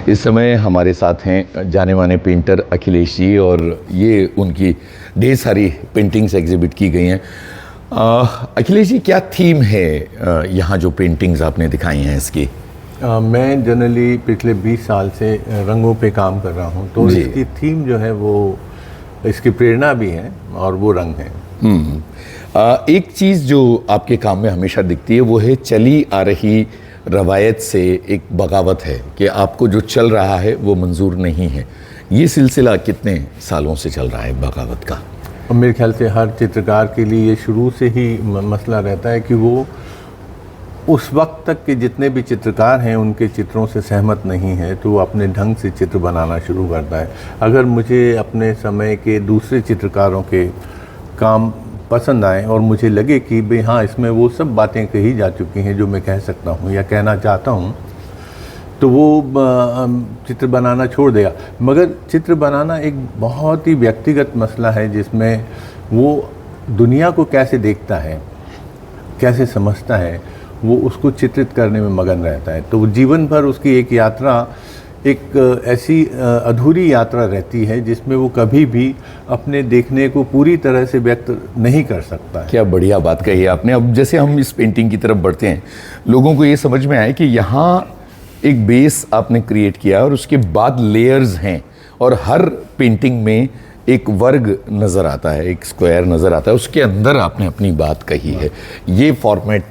इस समय हमारे साथ हैं जाने माने पेंटर अखिलेश जी और ये उनकी ढेर सारी पेंटिंग्स एग्जिबिट की गई हैं। अखिलेश जी, क्या थीम है यहाँ जो पेंटिंग्स आपने दिखाई हैं इसकी? मैं जनरली पिछले 20 साल से रंगों पे काम कर रहा हूँ, तो इसकी थीम जो है वो इसकी प्रेरणा भी है और वो रंग है। एक चीज़ जो आपके काम में हमेशा दिखती है वो है चली आ रही रवायत से एक बगावत है कि आपको जो चल रहा है वो मंजूर नहीं है। ये सिलसिला कितने सालों से चल रहा है बगावत का? और मेरे ख्याल से हर चित्रकार के लिए ये शुरू से ही मसला रहता है कि वो उस वक्त तक के जितने भी चित्रकार हैं उनके चित्रों से सहमत नहीं है तो वो अपने ढंग से चित्र बनाना शुरू करता है। अगर मुझे अपने समय के दूसरे चित्रकारों के काम पसंद आए और मुझे लगे कि भाई हाँ, इसमें वो सब बातें कही जा चुकी हैं जो मैं कह सकता हूँ या कहना चाहता हूँ, तो वो चित्र बनाना छोड़ देगा। मगर चित्र बनाना एक बहुत ही व्यक्तिगत मसला है जिसमें वो दुनिया को कैसे देखता है, कैसे समझता है, वो उसको चित्रित करने में मगन रहता है। तो वो जीवन भर उसकी एक यात्रा एक ऐसी अधूरी यात्रा रहती है जिसमें वो कभी भी अपने देखने को पूरी तरह से व्यक्त नहीं कर सकता है। क्या बढ़िया बात कही आपने। अब जैसे हम इस पेंटिंग की तरफ बढ़ते हैं, लोगों को ये समझ में आए कि यहाँ एक बेस आपने क्रिएट किया और उसके बाद लेयर्स हैं और हर पेंटिंग में एक वर्ग नज़र आता है, एक स्क्वायर नज़र आता है, उसके अंदर आपने अपनी बात कही है। ये फॉर्मेट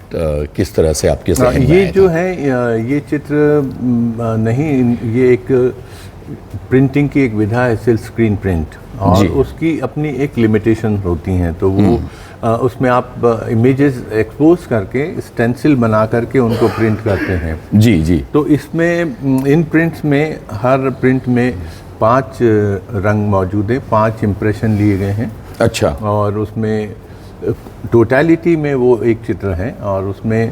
किस तरह से आपके साथ ये जो है ये चित्र नहीं, ये एक प्रिंटिंग की एक विधा है, सिल्क स्क्रीन प्रिंट, और उसकी अपनी एक लिमिटेशन होती हैं। तो वो उसमें आप इमेजेस एक्सपोज करके स्टेंसिल बना करके उनको प्रिंट करते हैं। जी जी। तो इसमें इन प्रिंट्स में हर प्रिंट में 5 रंग मौजूद हैं, 5 इम्प्रेशन लिए गए हैं। अच्छा। और उसमें टोटलिटी में वो एक चित्र है और उसमें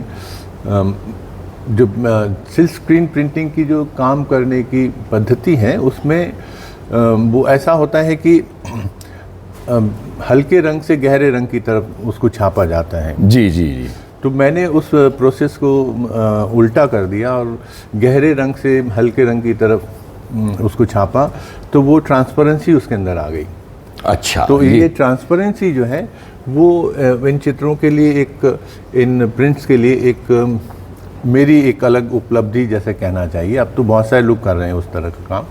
जो सिल्क स्क्रीन प्रिंटिंग की जो काम करने की पद्धति है उसमें वो ऐसा होता है कि हल्के रंग से गहरे रंग की तरफ उसको छापा जाता है। जी जी जी। तो मैंने उस प्रोसेस को उल्टा कर दिया और गहरे रंग से हल्के रंग की तरफ उसको छापा, तो वो ट्रांसपेरेंसी उसके अंदर आ गई। अच्छा। तो ये ट्रांसपेरेंसी जो है वो इन चित्रों के लिए एक, इन प्रिंट्स के लिए एक मेरी एक अलग उपलब्धि जैसे कहना चाहिए। अब तो बहुत सारे लोग कर रहे हैं उस तरह का काम,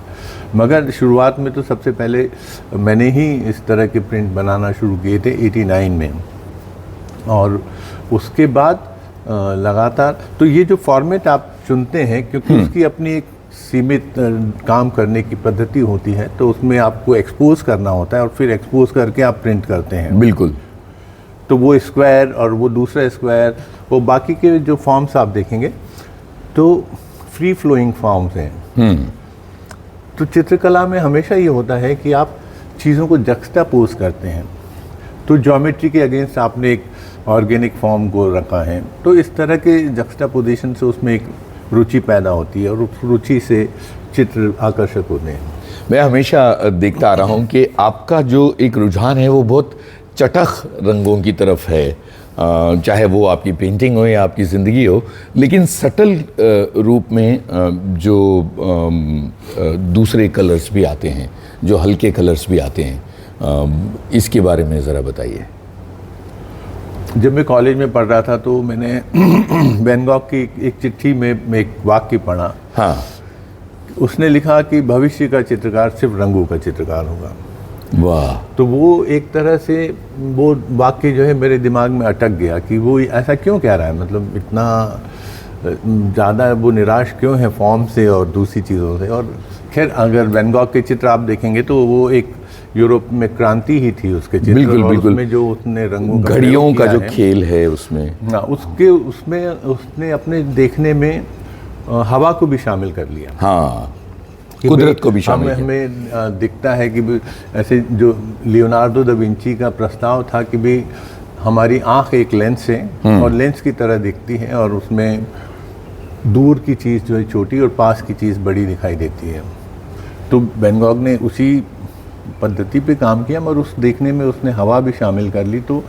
मगर शुरुआत में तो सबसे पहले मैंने ही इस तरह के प्रिंट बनाना शुरू किए थे 89 में, और उसके बाद लगातार। तो ये जो फॉर्मेट आप चुनते हैं, क्योंकि उसकी अपनी एक सीमित काम करने की पद्धति होती है, तो उसमें आपको एक्सपोज करना होता है और फिर एक्सपोज करके आप प्रिंट करते हैं। बिल्कुल। तो वो स्क्वायर और वो दूसरा स्क्वायर, वो बाकी के जो फॉर्म्स आप देखेंगे तो फ्री फ्लोइंग फॉर्म्स हैं। तो चित्रकला में हमेशा ये होता है कि आप चीज़ों को जक्सटापोज करते हैं। तो ज्योमेट्री के अगेंस्ट आपने एक ऑर्गेनिक फॉर्म को रखा है, तो इस तरह के जक्सटापोजिशन से उसमें एक रुचि पैदा होती है और उस रुचि से चित्र आकर्षक होते हैं। मैं हमेशा देखता आ रहा हूँ कि आपका जो एक रुझान है वो बहुत चटख रंगों की तरफ है, चाहे वो आपकी पेंटिंग हो या आपकी ज़िंदगी हो, लेकिन सटल रूप में जो दूसरे कलर्स भी आते हैं, जो हल्के कलर्स भी आते हैं, इसके बारे में ज़रा बताइए। जब मैं कॉलेज में पढ़ रहा था तो मैंने वैन गॉग की एक चिट्ठी में एक वाक्य पढ़ा। हाँ। उसने लिखा कि भविष्य का चित्रकार सिर्फ रंगों का चित्रकार होगा। वाह। तो वो एक तरह से वो वाक्य जो है मेरे दिमाग में अटक गया कि वो ऐसा क्यों कह रहा है, मतलब इतना ज़्यादा वो निराश क्यों है फॉर्म से और दूसरी चीज़ों से। और खैर, अगर वैन गॉग के चित्र आप देखेंगे तो वो एक यूरोप में क्रांति ही थी उसके चित्र। बिल्कुल और बिल्कुल। उसमें जो उसने रंगों का घड़ियों का जो खेल है उसमें, हाँ, उसमें उसने अपने देखने में हवा को भी शामिल कर लिया। हाँ, कुदरत को भी शामिल किया। हमें दिखता है कि ऐसे जो लियोनार्डो दा विंची का प्रस्ताव था कि भी हमारी आँख एक लेंस है और लेंस की तरह दिखती है, और उसमें दूर की चीज़ जो है छोटी और पास की चीज़ बड़ी दिखाई देती है। तो वैन गॉग ने उसी पद्धति पे काम किया, मगर उस देखने में उसने हवा भी शामिल कर ली। तो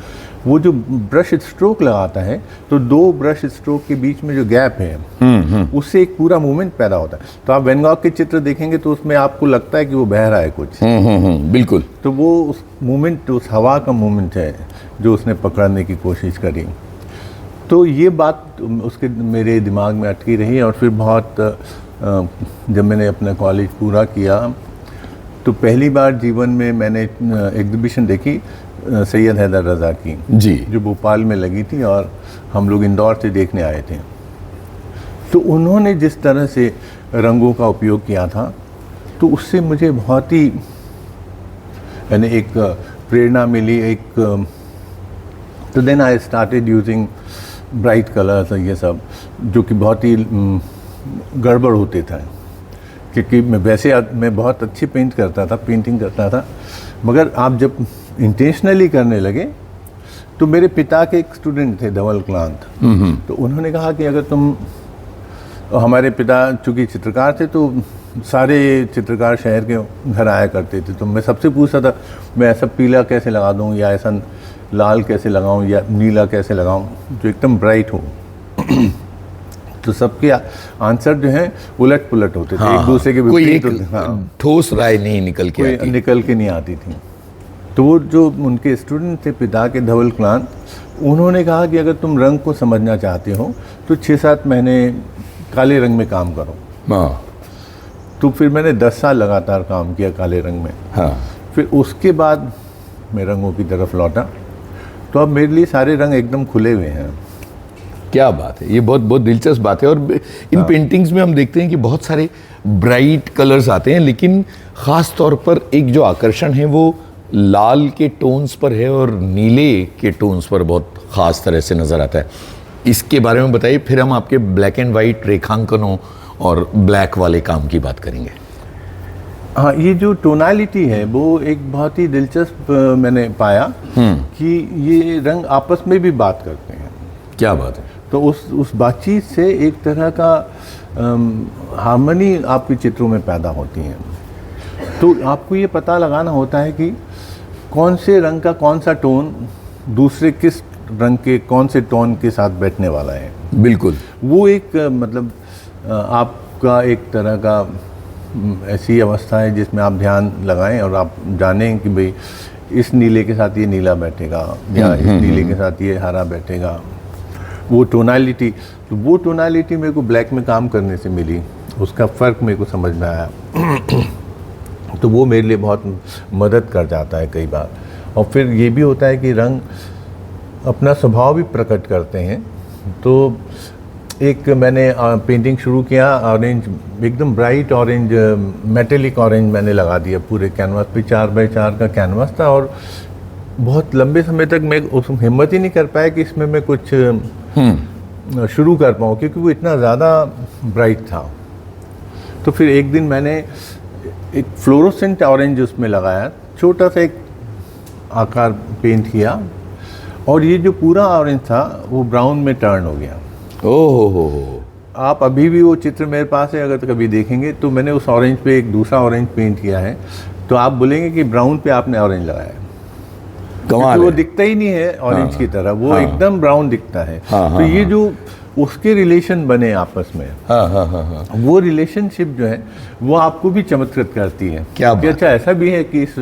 वो जो ब्रश स्ट्रोक लगाता है, तो दो ब्रश स्ट्रोक के बीच में जो गैप है उससे एक पूरा मूवमेंट पैदा होता है। तो आप वैन गॉग के चित्र देखेंगे तो उसमें आपको लगता है कि वो बह रहा है कुछ। बिल्कुल। तो वो उस मूवमेंट, उस हवा का मूवमेंट है जो उसने पकड़ने की कोशिश करी। तो ये बात उसके मेरे दिमाग में अटकी रही। और फिर बहुत जब मैंने अपना कॉलेज पूरा किया तो पहली बार जीवन में मैंने एग्जीबिशन देखी सैयद हैदर रज़ा की जी, जो भोपाल में लगी थी, और हम लोग इंदौर से देखने आए थे। तो उन्होंने जिस तरह से रंगों का उपयोग किया था, तो उससे मुझे बहुत ही यानी एक प्रेरणा मिली। तो then I started using bright colours, ये सब जो कि बहुत ही गड़बड़ होते थे, क्योंकि मैं बहुत अच्छी पेंटिंग करता था, मगर आप जब इंटेंशनली करने लगे तो मेरे पिता के एक स्टूडेंट थे धवल क्लांत, तो उन्होंने कहा कि अगर तुम, हमारे पिता चूँकि चित्रकार थे तो सारे चित्रकार शहर के घर आया करते थे, तो मैं सबसे पूछता था मैं ऐसा पीला कैसे लगा दूँ, या ऐसा लाल कैसे लगाऊं, या नीला कैसे लगाऊं जो एकदम ब्राइट हो। तो सबके आंसर जो हैं उलट पुलट होते थे, एक दूसरे के विपरीत। कोई एक ठोस राय नहीं निकल के नहीं आती थी। तो वो जो उनके स्टूडेंट थे पिता के धवल क्लांत, उन्होंने कहा कि अगर तुम रंग को समझना चाहते हो तो 6-7 महीने काले रंग में काम करो। तो फिर मैंने 10 साल लगातार काम किया काले रंग में। फिर उसके बाद मैं रंगों की तरफ लौटा, तो अब मेरे लिए सारे रंग एकदम खुले हुए हैं। क्या बात है, ये बहुत बहुत दिलचस्प बात है। और इन पेंटिंग्स में हम देखते हैं कि बहुत सारे ब्राइट कलर्स आते हैं, लेकिन ख़ास तौर पर एक जो आकर्षण है वो लाल के टोन्स पर है और नीले के टोन्स पर बहुत ख़ास तरह से नज़र आता है। इसके बारे में बताइए, फिर हम आपके ब्लैक एंड वाइट रेखांकनों और ब्लैक वाले काम की बात करेंगे। हाँ, ये जो टोनालिटी है वो एक बहुत ही दिलचस्प मैंने पाया कि ये रंग आपस में भी बात करते हैं। क्या बात है। तो उस बातचीत से एक तरह का हार्मनी आपके चित्रों में पैदा होती है। तो आपको ये पता लगाना होता है कि कौन से रंग का कौन सा टोन दूसरे किस रंग के कौन से टोन के साथ बैठने वाला है। बिल्कुल। वो एक मतलब आपका एक तरह का ऐसी अवस्था है जिसमें आप ध्यान लगाएं और आप जानें कि भाई इस नीले के साथ ये नीला बैठेगा, या इस नीले के साथ ये हरा बैठेगा। वो टोनालिटी, तो वो टोनालिटी मेरे को ब्लैक में काम करने से मिली, उसका फ़र्क मेरे को समझ में आया। तो वो मेरे लिए बहुत मदद कर जाता है कई बार। और फिर ये भी होता है कि रंग अपना स्वभाव भी प्रकट करते हैं। तो एक मैंने पेंटिंग शुरू किया, ऑरेंज, एकदम ब्राइट ऑरेंज, मेटेलिक ऑरेंज मैंने लगा दिया पूरे कैनवास पे। 4x4 का कैनवास था, और बहुत लंबे समय तक मैं उस हिम्मत ही नहीं कर पाया कि इसमें मैं कुछ शुरू कर पाऊँ, क्योंकि वो इतना ज़्यादा ब्राइट था। तो फिर एक दिन मैंने एक फ्लोरोसेंट ऑरेंज उसमें लगाया, छोटा सा एक आकार पेंट किया, और ये जो पूरा ऑरेंज था वो ब्राउन में टर्न हो गया। ओहो। आप अभी भी वो चित्र मेरे पास है, अगर तो कभी देखेंगे तो मैंने उस ऑरेंज पे एक दूसरा ऑरेंज पेंट किया है, तो आप बोलेंगे कि ब्राउन पे आपने ऑरेंज लगाया है। कमाल है। वो दिखता ही नहीं है ऑरेंज की तरह, वो एकदम ब्राउन दिखता है। तो ये जो उसके रिलेशन बने आपस में, वो रिलेशनशिप जो है वो आपको भी चमत्कृत करती है। क्या बात। अच्छा, ऐसा भी है कि इस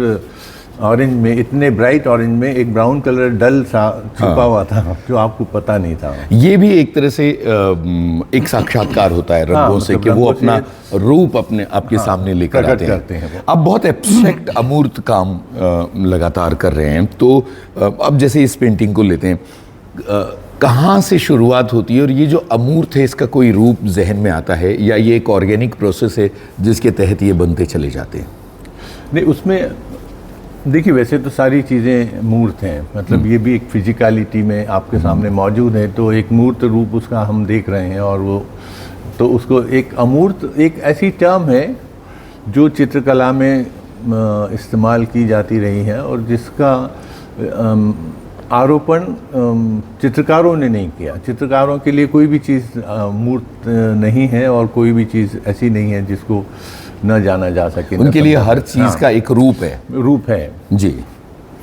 ऑरेंज में, इतने ब्राइट ऑरेंज में एक ब्राउन कलर डल सा छुपा हुआ था जो आपको पता नहीं था। ये भी एक तरह से एक साक्षात्कार होता है रंगों से, कि वो अपना रूप अपने आपके सामने लेकर आते हैं। आप बहुत एब्स्ट्रैक्ट अमूर्त काम लगातार कर रहे हैं, तो अब जैसे इस पेंटिंग को लेते हैं, कहाँ से शुरुआत होती है, और ये जो अमूर्त है इसका कोई रूप जहन में आता है, या ये एक ऑर्गेनिक प्रोसेस है जिसके तहत ये बनते चले जाते हैं? नहीं, उसमें देखिए वैसे तो सारी चीज़ें मूर्त हैं, मतलब ये भी एक फिजिकलिटी में आपके सामने मौजूद है, तो एक मूर्त रूप उसका हम देख रहे हैं। और वो तो उसको एक अमूर्त, एक ऐसी टर्म है जो चित्रकला में इस्तेमाल की जाती रही है, और जिसका आरोपण चित्रकारों ने नहीं किया। चित्रकारों के लिए कोई भी चीज़ मूर्त नहीं है, और कोई भी चीज़ ऐसी नहीं है जिसको न जाना जा सके, उनके लिए हर चीज़ का एक रूप है। जी।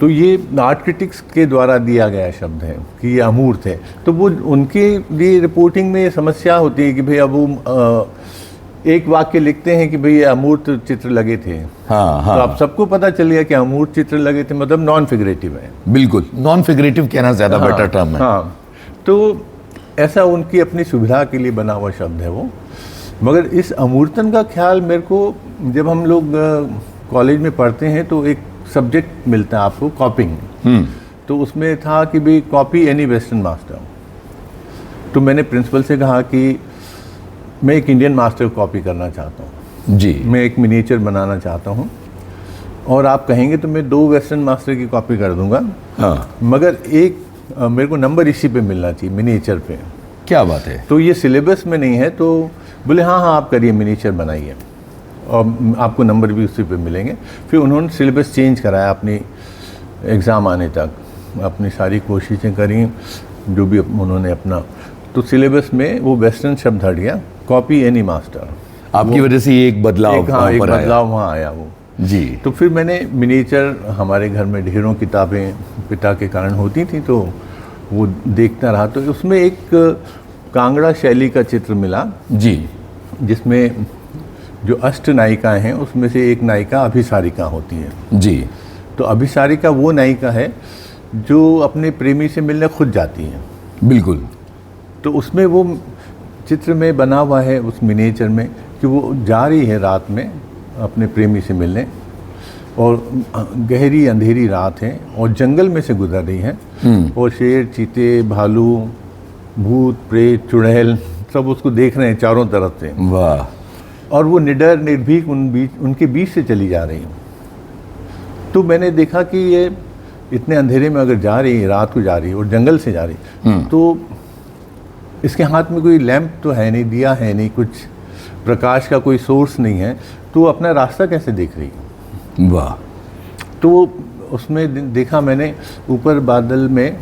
तो ये आर्ट क्रिटिक्स के द्वारा दिया गया शब्द है कि ये अमूर्त है। तो वो उनके लिए रिपोर्टिंग में ये समस्या होती है कि भाई अब वो एक वाक्य लिखते हैं कि भाई ये अमूर्त चित्र लगे थे। हाँ हाँ। तो आप सबको पता चल गया कि अमूर्त चित्र लगे थे मतलब नॉन फिगरेटिव है। बिल्कुल, नॉन फिगरेटिव कहना ज़्यादा बेटर टर्म है। हाँ, तो ऐसा उनकी अपनी सुविधा के लिए बना हुआ शब्द है वो। मगर इस अमूर्तन का ख्याल मेरे को, जब हम लोग कॉलेज में पढ़ते हैं तो एक सब्जेक्ट मिलता है आपको, कॉपिंग। तो उसमें था कि भाई कॉपी एनी वेस्टर्न मास्टर। तो मैंने प्रिंसिपल से कहा कि मैं एक इंडियन मास्टर को कॉपी करना चाहता हूँ जी। मैं एक मिनिएचर बनाना चाहता हूँ और आप कहेंगे तो मैं 2 वेस्टर्न मास्टर की कॉपी कर दूंगा। हाँ, मगर एक मेरे को नंबर इसी पे मिलना चाहिए, मिनिएचर पे। क्या बात है। तो ये सिलेबस में नहीं है। तो बोले हाँ हाँ आप करिए, मिनिएचर बनाइए और आपको नंबर भी उसी पे मिलेंगे। फिर उन्होंने सिलेबस चेंज कराया अपनी एग्ज़ाम आने तक, अपनी सारी कोशिशें करी जो भी उन्होंने अपना। तो सिलेबस में वो वेस्टर्न शब्द हट गया, कॉपी एनी मास्टर। आपकी वजह से ये एक बदलाव एक बदलाव वहाँ आया वो। जी। तो फिर मैंने मिनिएचर, हमारे घर में ढेरों किताबें पिता के कारण होती थी तो वो देखता रहा। तो उसमें एक कांगड़ा शैली का चित्र मिला जी। जिसमें जो अष्ट नायिकाएं हैं उसमें से एक नायिका अभिसारिका होती है। जी। तो अभिसारिका वो नायिका है जो अपने प्रेमी से मिलने खुद जाती है। बिल्कुल। तो उसमें वो चित्र में बना हुआ है उस मिनिएचर में कि वो जा रही है रात में अपने प्रेमी से मिलने और गहरी अंधेरी रात है और जंगल में से गुजर रही है और शेर, चीते, भालू, भूत, प्रेत, चुड़ैल सब उसको देख रहे हैं चारों तरफ से। वाह। और वो निडर निर्भीक उनके बीच से चली जा रही है। तो मैंने देखा कि ये इतने अंधेरे में अगर जा रही है, रात को जा रही है और जंगल से जा रही है, तो इसके हाथ में कोई लैंप तो है नहीं, दिया है नहीं, कुछ प्रकाश का कोई सोर्स नहीं है, तो अपना रास्ता कैसे देख रही है। वाह। तो उसमें देखा मैंने ऊपर बादल में,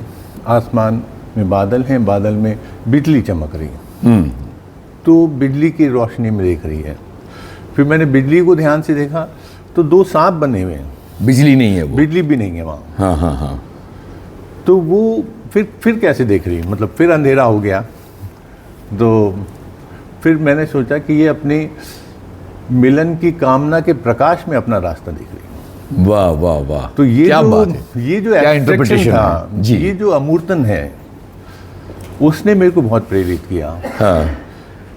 आसमान में बादल हैं, बादल में बिजली चमक रही है। तो बिजली की रोशनी में देख रही है। फिर मैंने बिजली को ध्यान से देखा तो 2 सांप बने हुए हैं। बिजली नहीं है वो। बिजली भी नहीं है वहाँ। हाँ हाँ हाँ। तो वो फिर कैसे देख रही है, मतलब फिर अंधेरा हो गया। तो फिर मैंने सोचा कि ये अपनी मिलन की कामना के प्रकाश में अपना रास्ता देख रही है। वाह वाह वाह। तो ये क्या जो बात है। ये जो क्या एब्स्ट्रैक्शन इंटरप्रिटेशन था है। जी। ये जो अमूर्तन है उसने मेरे को बहुत प्रेरित किया। हाँ।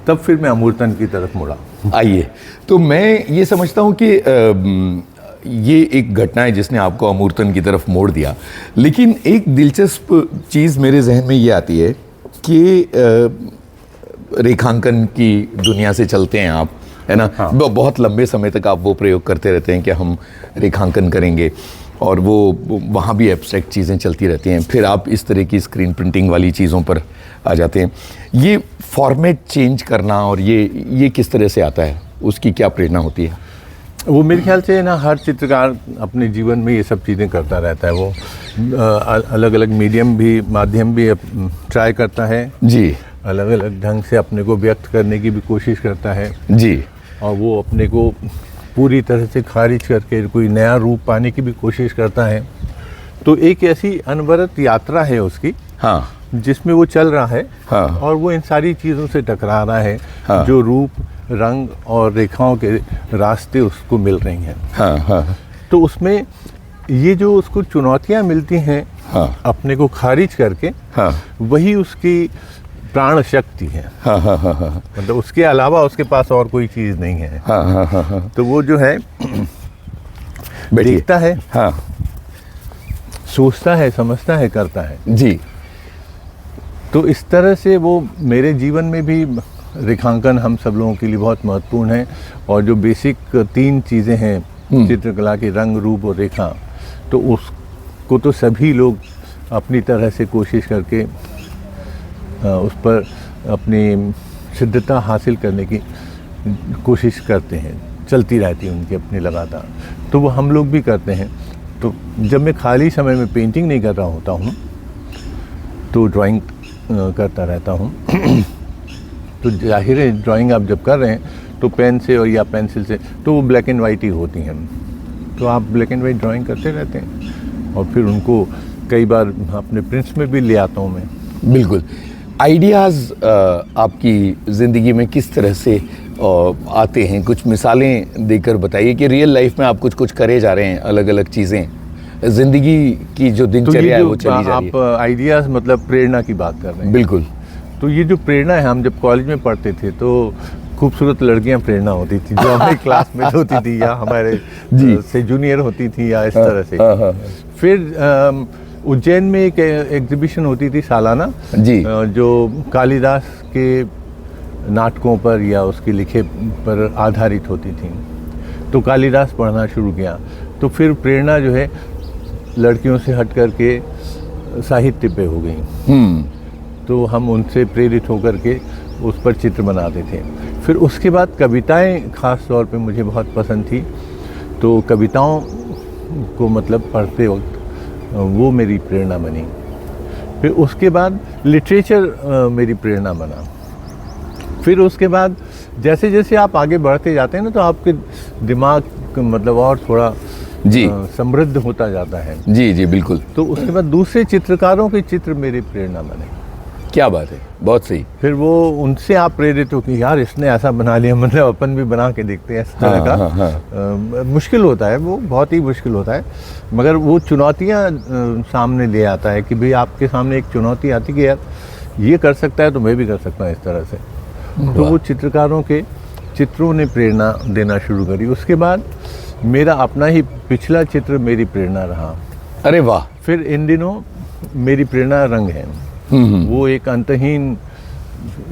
तब फिर मैं अमूर्तन की तरफ मुड़ा। आइए, तो मैं ये समझता हूँ कि ये एक घटना है जिसने आपको अमूर्तन की तरफ मोड़ दिया। लेकिन एक दिलचस्प चीज़ मेरे जहन में ये आती है कि रेखांकन की दुनिया से चलते हैं आप, है ना। हाँ। बहुत लंबे समय तक आप वो प्रयोग करते रहते हैं कि हम रेखांकन करेंगे और वो वहाँ भी एब्स्ट्रैक्ट चीज़ें चलती रहती हैं। फिर आप इस तरह की स्क्रीन प्रिंटिंग वाली चीज़ों पर आ जाते हैं। ये फॉर्मेट चेंज करना और ये किस तरह से आता है, उसकी क्या प्रेरणा होती है? वो मेरे ख्याल से ना हर चित्रकार अपने जीवन में ये सब चीज़ें करता रहता है। वो अलग अलग माध्यम भी ट्राई करता है जी। अलग अलग ढंग से अपने को व्यक्त करने की भी कोशिश करता है जी। और वो अपने को पूरी तरह से खारिज करके कोई नया रूप पाने की भी कोशिश करता है। तो एक ऐसी अनवरत यात्रा है उसकी। हाँ। जिसमें वो चल रहा है। हाँ। और वो इन सारी चीज़ों से टकरा रहा है। हाँ। जो रूप, रंग और रेखाओं के रास्ते उसको मिल रही हैं। हाँ हाँ। तो उसमें ये जो उसको चुनौतियाँ मिलती हैं, हाँ। अपने को खारिज करके, हाँ। वही उसकी प्राण शक्ति है। हाँ हाँ हाँ हाँ। मतलब उसके अलावा उसके पास और कोई चीज़ नहीं है। हाँ हाँ हाँ हाँ। तो वो जो है देखता है, हाँ। सोचता है, समझता है, करता है। जी। तो इस तरह से वो मेरे जीवन में भी रेखांकन हम सब लोगों के लिए बहुत महत्वपूर्ण है। और जो बेसिक 3 चीज़ें हैं चित्रकला की, रंग, रूप और रेखा, तो उसको तो सभी लोग अपनी तरह से कोशिश करके उस पर अपनी सिद्धता हासिल करने की कोशिश करते हैं, चलती रहती है उनकी अपनी लगातार। तो वो हम लोग भी करते हैं। तो जब मैं खाली समय में पेंटिंग नहीं कर रहा होता हूँ तो ड्राइंग करता रहता हूँ। तो जाहिर है ड्राइंग आप जब कर रहे हैं तो पेन से और या पेंसिल से तो वो ब्लैक एंड वाइट ही होती हैं। तो आप ब्लैक एंड वाइट ड्राइंग करते रहते हैं और फिर उनको कई बार अपने प्रिंट्स में भी ले आता हूँ मैं। बिल्कुल। आइडियाज़ आपकी ज़िंदगी में किस तरह से आते हैं? कुछ मिसालें देकर बताइए कि रियल लाइफ में आप कुछ कुछ करे जा रहे हैं, अलग अलग चीज़ें, ज़िंदगी की जो दिनचर्या है वो चली जा रही है। आप आइडियाज़ मतलब प्रेरणा की बात कर रहे हैं। बिल्कुल। तो ये जो प्रेरणा है, हम जब कॉलेज में पढ़ते थे तो खूबसूरत लड़कियां प्रेरणा होती थी जो हमारी क्लासमेट होती थी या हमारे से जूनियर होती थी या इस तरह से। फिर उज्जैन में एक एग्जीबिशन होती थी सालाना जी, जो कालिदास के नाटकों पर या उसके लिखे पर आधारित होती थी। तो कालिदास पढ़ना शुरू किया, तो फिर प्रेरणा जो है लड़कियों से हट कर के साहित्य पे हो गई। तो हम उनसे प्रेरित होकर के उस पर चित्र बनाते थे। फिर उसके बाद कविताएं खास तौर पे मुझे बहुत पसंद थी, तो कविताओं को मतलब पढ़ते वक्त वो मेरी प्रेरणा बनी। फिर उसके बाद लिटरेचर मेरी प्रेरणा बना। फिर उसके बाद जैसे जैसे आप आगे बढ़ते जाते हैं ना, तो आपके दिमाग मतलब और थोड़ा जी समृद्ध होता जाता है। जी जी बिल्कुल। तो उसके बाद दूसरे चित्रकारों के चित्र मेरी प्रेरणा बने। क्या बात है, बहुत सही। फिर वो उनसे आप प्रेरित हो कि यार इसने ऐसा बना लिया, मतलब अपन भी बना के देखते हैं इस तरह का। मुश्किल होता है वो, बहुत ही मुश्किल होता है, मगर वो चुनौतियाँ सामने ले आता है कि भाई आपके सामने एक चुनौती आती कि यार ये कर सकता है तो मैं भी कर सकता हूँ इस तरह से। तो वो चित्रकारों के चित्रों ने प्रेरणा देना शुरू करी। उसके बाद मेरा अपना ही पिछला चित्र मेरी प्रेरणा रहा। अरे वाह। फिर इन दिनों मेरी प्रेरणा रंग है। वो एक अंतहीन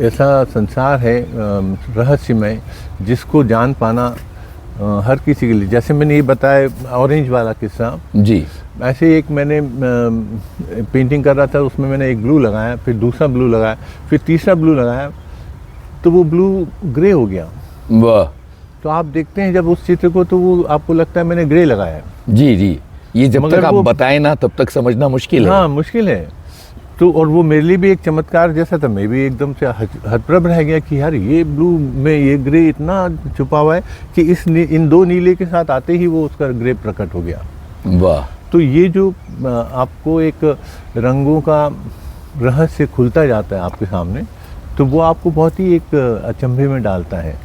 ऐसा संसार है रहस्यमय, जिसको जान पाना हर किसी के लिए। जैसे मैंने ये बताया ऑरेंज वाला किस्सा जी, ऐसे एक मैंने पेंटिंग कर रहा था, उसमें मैंने एक ब्लू लगाया, फिर दूसरा ब्लू लगाया, फिर तीसरा ब्लू लगाया, तो वो ब्लू ग्रे हो गया। वाह। तो आप देखते हैं जब उस चित्र को, तो वो आपको लगता है मैंने ग्रे लगाया है। जी जी, ये जब तक आप बताएं ना तब तक समझना मुश्किल है। हाँ, मुश्किल है। तो और वो मेरे लिए भी एक चमत्कार जैसा था। मैं भी एकदम से हतप्रभ रह गया कि यार ये ब्लू में ये ग्रे इतना छुपा हुआ है कि इन दो नीले के साथ आते ही वो उसका ग्रे प्रकट हो गया। वाह। तो ये जो आपको एक रंगों का रहस्य खुलता जाता है आपके सामने, तो वो आपको बहुत ही एक अचंभे में डालता है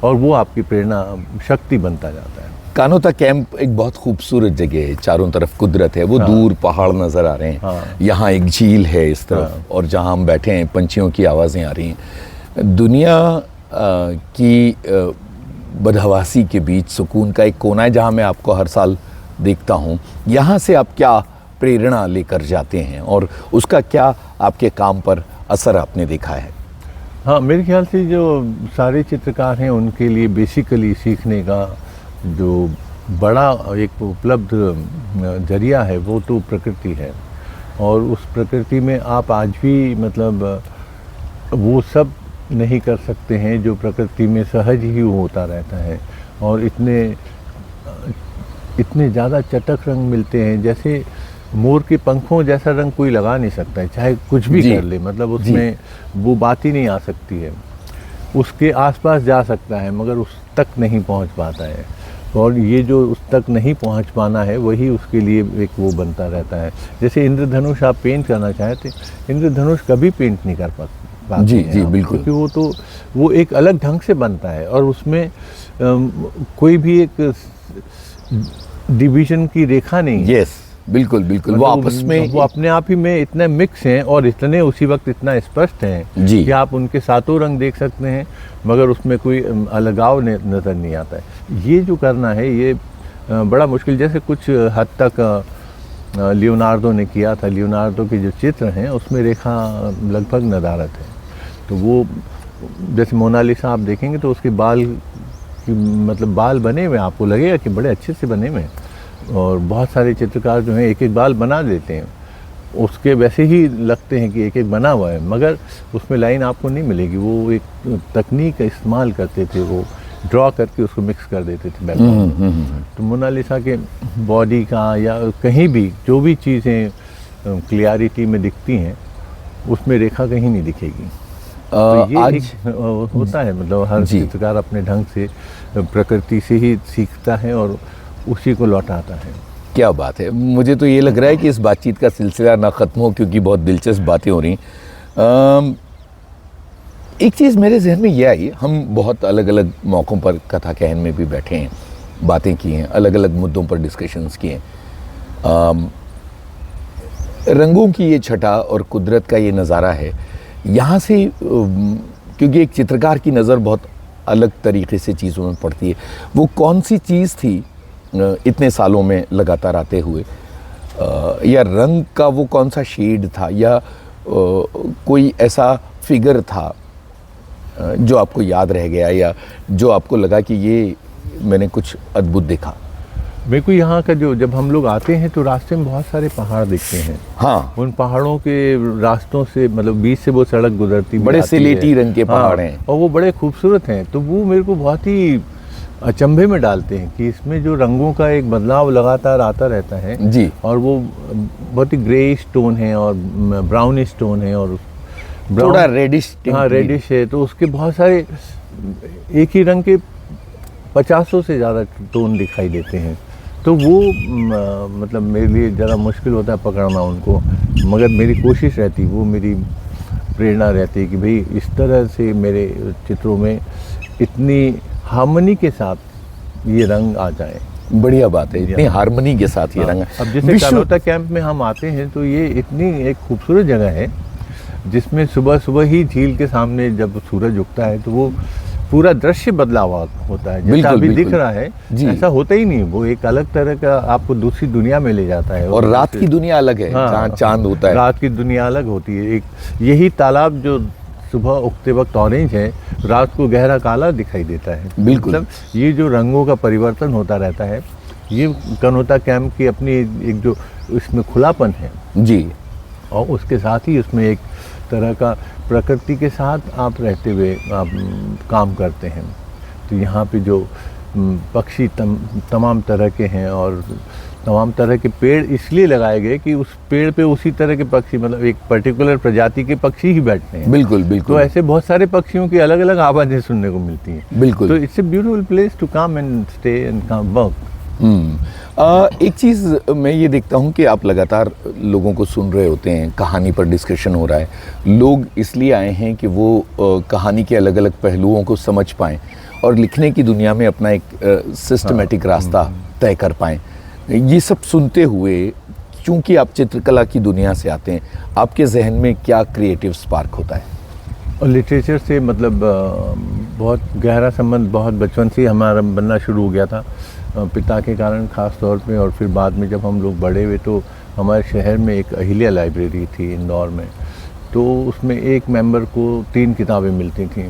और वो आपकी प्रेरणा शक्ति बनता जाता है। कानोता कैंप एक बहुत खूबसूरत जगह है, चारों तरफ कुदरत है, वो दूर पहाड़ नज़र आ रहे हैं, यहाँ एक झील है इस तरफ, और जहाँ हम बैठे हैं पंछियों की आवाज़ें आ रही हैं। दुनिया की बदहवासी के बीच सुकून का एक कोना है जहाँ मैं आपको हर साल देखता हूँ। यहाँ से आप क्या प्रेरणा लेकर जाते हैं और उसका क्या आपके काम पर असर आपने देखा है? हाँ, मेरे ख्याल से जो सारे चित्रकार हैं उनके लिए बेसिकली सीखने का जो बड़ा एक उपलब्ध जरिया है वो तो प्रकृति है। और उस प्रकृति में आप आज भी मतलब वो सब नहीं कर सकते हैं जो प्रकृति में सहज ही होता रहता है। और इतने ज़्यादा चटक रंग मिलते हैं, जैसे मोर के पंखों जैसा रंग कोई लगा नहीं सकता है, चाहे कुछ भी कर ले, मतलब उसमें वो बात ही नहीं आ सकती है। उसके आसपास जा सकता है मगर उस तक नहीं पहुंच पाता है। और ये जो उस तक नहीं पहुंच पाना है वही उसके लिए एक वो बनता रहता है। जैसे इंद्रधनुष आप पेंट करना चाहते, इंद्रधनुष कभी पेंट नहीं कर पाते। जी जी बिल्कुल, क्योंकि वो एक अलग ढंग से बनता है और उसमें कोई भी एक डिवीजन की रेखा नहीं है। यस बिल्कुल बिल्कुल, वो आपस में वो अपने आप ही में इतने मिक्स हैं और इतने उसी वक्त इतना स्पष्ट हैं कि आप उनके सातों रंग देख सकते हैं मगर उसमें कोई अलगाव नज़र नहीं आता है। ये जो करना है ये बड़ा मुश्किल, जैसे कुछ हद तक लियोनार्डो ने किया था। लियोनार्डो के जो चित्र हैं उसमें रेखा लगभग नदारत है। तो वो जैसे मोनालिसा आप देखेंगे तो उसके बाल की मतलब बाल बने हुए, आपको लगेगा कि बड़े अच्छे से बने हुए हैं। और बहुत सारे चित्रकार जो हैं एक एक बाल बना देते हैं, उसके वैसे ही लगते हैं कि एक एक बना हुआ है मगर उसमें लाइन आपको नहीं मिलेगी। वो एक तकनीक का इस्तेमाल करते थे, वो ड्रॉ करके उसको मिक्स कर देते थे बैकग्राउंड। तो मोनालिसा के बॉडी का या कहीं भी जो भी चीज़ें क्लियरिटी में दिखती हैं उसमें रेखा कहीं नहीं दिखेगी। तो ये आज एक होता है, मतलब हर जी। चित्रकार अपने ढंग से प्रकृति से ही सीखता है और उसी को लौटाता है। क्या बात है, मुझे तो ये लग रहा है कि इस बातचीत का सिलसिला ना ख़त्म हो, क्योंकि बहुत दिलचस्प बातें हो रही। एक चीज़ मेरे जहन में ये आई, हम बहुत अलग अलग मौक़ों पर कथा कहन में भी बैठे हैं, बातें की हैं, अलग अलग मुद्दों पर डिस्कशंस किए हैं। रंगों की ये छटा और कुदरत का ये नज़ारा है, यहाँ से क्योंकि एक चित्रकार की नज़र बहुत अलग तरीके से चीज़ों में पड़ती है, वो कौन सी चीज़ थी इतने सालों में लगातार आते हुए, या रंग का वो कौन सा शेड था, या कोई ऐसा फिगर था जो आपको याद रह गया, या जो आपको लगा कि ये मैंने कुछ अद्भुत देखा? मेरे को यहाँ का जो, जब हम लोग आते हैं तो रास्ते में बहुत सारे पहाड़ दिखते हैं। हाँ, उन पहाड़ों के रास्तों से, मतलब बीच से वो सड़क गुजरती भी बड़े आती सिलेटी है। रंग के पहाड़ हैं। और वो बड़े खूबसूरत हैं, तो वो मेरे को बहुत ही अचंभे में डालते हैं कि इसमें जो रंगों का एक बदलाव लगातार आता रहता है जी। और वो बहुत ही ग्रे टोन है और ब्राउनिश टोन है और थोड़ा रेडिश, हाँ रेडिश है, तो उसके बहुत सारे एक ही रंग के 50 से ज़्यादा टोन दिखाई देते हैं। तो वो मतलब मेरे लिए ज़रा मुश्किल होता है पकड़ना उनको, मगर मेरी कोशिश रहती, वो मेरी प्रेरणा रहती है कि भाई इस तरह से मेरे चित्रों में इतनी हार्मनी के साथ ये रंग आ जाए। बढ़िया बात है, इतनी हार्मनी के साथ ये रंग। अब जैसे कार्लोटा कैंप में हम आते हैं तो ये इतनी एक खूबसूरत जगह है जिसमें सुबह सुबह ही झील के सामने जब सूरज उगता है तो वो पूरा दृश्य बदलाव होता है। जैसा अभी दिख रहा है ऐसा होता ही नहीं, वो एक अलग तरह का आपको दूसरी दुनिया में ले जाता है। और रात की दुनिया अलग है, जहाँ चांद होता है, रात की दुनिया अलग होती है। एक यही तालाब जो सुबह उगते वक्त ऑरेंज है, रात को गहरा काला दिखाई देता है। बिल्कुल। मतलब ये जो रंगों का परिवर्तन होता रहता है, ये कार्लोटा कैंप की अपनी एक जो इसमें खुलापन है जी, और उसके साथ ही उसमें एक तरह का प्रकृति के साथ आप रहते हुए आप काम करते हैं। तो यहाँ पे जो पक्षी तमाम तरह के हैं और तमाम तरह के पेड़ इसलिए लगाए गए कि उस पेड़ पे उसी तरह के पक्षी, मतलब एक पर्टिकुलर प्रजाति के पक्षी ही बैठते हैं। बिल्कुल बिल्कुल। तो ऐसे बहुत सारे पक्षियों की अलग अलग आवाज़ें सुनने को मिलती हैं। बिल्कुल। तो it's a beautiful place to come and stay and come work. एक चीज़ मैं ये देखता हूँ कि आप लगातार लोगों को सुन रहे होते हैं, कहानी पर डिस्कशन हो रहा है, लोग इसलिए आए हैं कि वो कहानी के अलग अलग पहलुओं को समझ पाएँ और लिखने की दुनिया में अपना एक सिस्टमेटिक रास्ता तय कर पाएँ। ये सब सुनते हुए, चूँकि आप चित्रकला की दुनिया से आते हैं, आपके जहन में क्या क्रिएटिव स्पार्क होता है? और लिटरेचर से मतलब बहुत गहरा संबंध बहुत बचपन से हमारा बनना शुरू हो गया था, पिता के कारण ख़ास तौर पे। और फिर बाद में जब हम लोग बड़े हुए तो हमारे शहर में एक अहिल्या लाइब्रेरी थी इंदौर में, तो उसमें एक मेंबर को 3 किताबें मिलती थीं।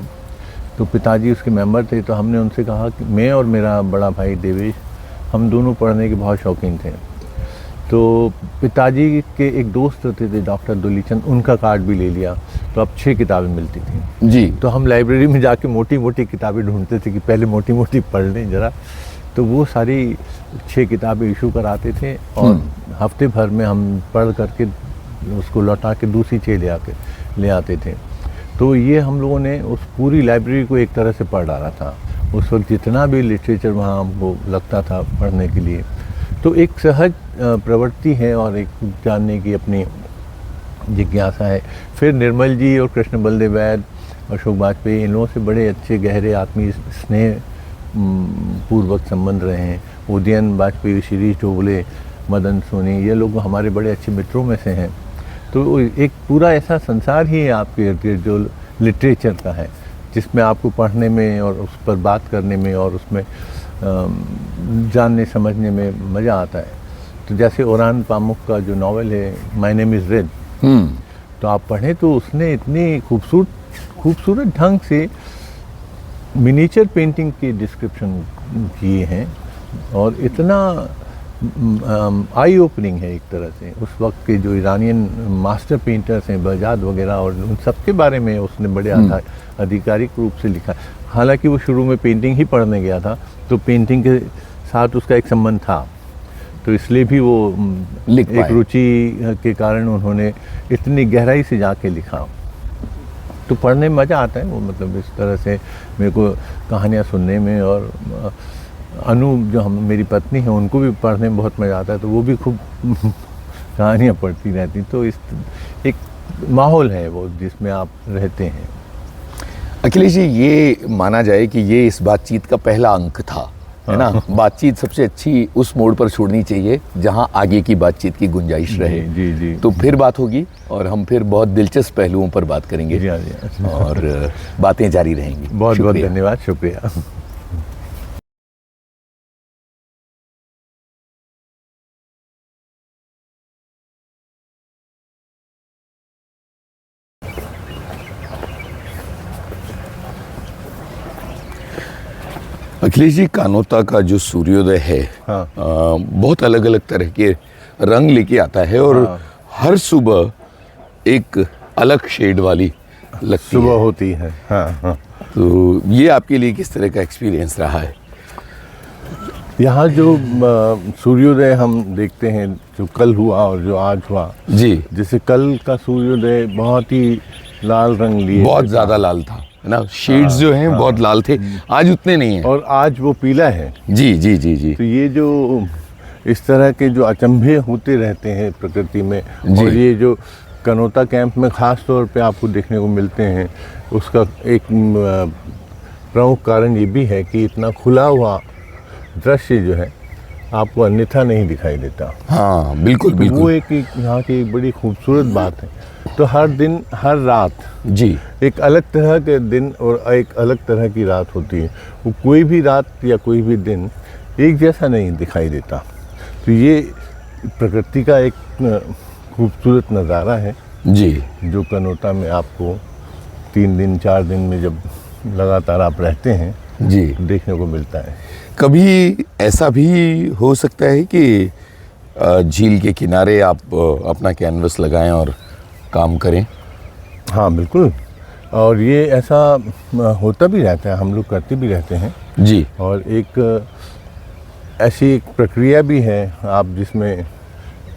तो पिताजी उसके मेंबर थे, तो हमने उनसे कहा कि मैं और मेरा बड़ा भाई देवेश, हम दोनों पढ़ने के बहुत शौकीन थे। तो पिताजी के एक दोस्त होते थे डॉक्टर दुलीचंद, उनका कार्ड भी ले लिया, तो अब 6 किताबें मिलती थी जी। तो हम लाइब्रेरी में जाके मोटी मोटी किताबें ढूंढते थे कि पहले मोटी मोटी पढ़ लें ज़रा। तो वो सारी 6 किताबें इशू कराते थे और हफ्ते भर में हम पढ़ करके उसको लौटा के दूसरी 6 ले आते थे। तो ये हम लोगों ने उस पूरी लाइब्रेरी को एक तरह से पढ़ डाला था। उस वक्त जितना भी लिटरेचर वहाँ हमको लगता था पढ़ने के लिए, तो एक सहज प्रवृत्ति है और एक जानने की अपनी जिज्ञासा है। फिर निर्मल जी और कृष्ण बलदेव वैद, अशोक वाजपेयी, इन लोगों से बड़े अच्छे गहरे आत्मीय स्नेह पूर्वक संबंध रहे हैं। उदयन वाजपेयी, शिरीष ढोबले, मदन सोनी, ये लोग हमारे बड़े अच्छे मित्रों में से हैं। तो एक पूरा ऐसा संसार ही है आपके इर्द गिर्द जो लिटरेचर का है, जिसमें आपको पढ़ने में और उस पर बात करने में और उसमें जानने समझने में मज़ा आता है। तो जैसे ओरान पामुक का जो नावल है माय नेम इज़ रेड, तो आप पढ़ें तो उसने इतनी खूबसूरत ढंग से मिनीचर पेंटिंग की डिस्क्रिप्शन किए हैं और इतना आई ओपनिंग है एक तरह से। उस वक्त के जो ईरानियन मास्टर पेंटर्स हैं, बजाद वगैरह, और उन सब के बारे में उसने बड़े आधिकारिक रूप से लिखा। हालांकि वो शुरू में पेंटिंग ही पढ़ने गया था, तो पेंटिंग के साथ उसका एक संबंध था, तो इसलिए भी वो एक रुचि के कारण उन्होंने इतनी गहराई से जाके लिखा। तो पढ़ने में मज़ा आता है वो, मतलब इस तरह से मेरे को कहानियाँ सुनने में, और अनु जो हम मेरी पत्नी है उनको भी पढ़ने में बहुत मज़ा आता है, तो वो भी खूब कहानियाँ पढ़ती रहती। तो इस एक माहौल है वो जिसमें आप रहते हैं। अखिलेश जी, ये माना जाए कि ये इस बातचीत का पहला अंक था, है ना? बातचीत सबसे अच्छी उस मोड़ पर छोड़नी चाहिए जहां आगे की बातचीत की गुंजाइश रहे। जी जी। तो फिर बात होगी और हम फिर बहुत दिलचस्प पहलुओं पर बात करेंगे। जी जी। और बातें जारी रहेंगी। बहुत बहुत शुक्रिया। धन्यवाद, शुक्रिया। अखिलेश जी, कानोता का जो सूर्योदय है, हाँ। बहुत अलग अलग तरह के रंग लेके आता है और हाँ। हर सुबह एक अलग शेड वाली लगती सुबह है। होती है। हाँ हाँ। तो ये आपके लिए किस तरह का एक्सपीरियंस रहा है? यहाँ जो सूर्योदय हम देखते हैं, जो कल हुआ और जो आज हुआ, जी, जैसे कल का सूर्योदय बहुत ही लाल रंग लिए बहुत ज़्यादा लाल था, है ना? शेड्स जो हैं बहुत लाल थे, आज उतने नहीं हैं। और आज वो पीला है। जी जी जी जी। तो ये जो इस तरह के जो अचंभे होते रहते हैं प्रकृति में, जी। और ये जो कनौता कैंप में ख़ास तौर पे आपको देखने को मिलते हैं, उसका एक प्रमुख कारण ये भी है कि इतना खुला हुआ दृश्य जो है आपको अन्यथा नहीं दिखाई देता। हाँ, बिल्कुल तो वो बिल्कुल। एक यहाँ की एक बड़ी खूबसूरत बात है। तो हर दिन हर रात जी एक अलग तरह के दिन और एक अलग तरह की रात होती है। वो कोई भी रात या कोई भी दिन एक जैसा नहीं दिखाई देता। तो ये प्रकृति का एक खूबसूरत नज़ारा है जी जो कनौता में आपको 3 दिन 4 दिन में जब लगातार आप रहते हैं जी। देखने को मिलता है। कभी ऐसा भी हो सकता है कि झील के किनारे आप अपना कैनवस लगाएं और काम करें? हाँ बिल्कुल, और ये ऐसा होता भी रहता है, हम लोग करते भी रहते हैं। जी। और एक ऐसी एक प्रक्रिया भी है आप जिसमें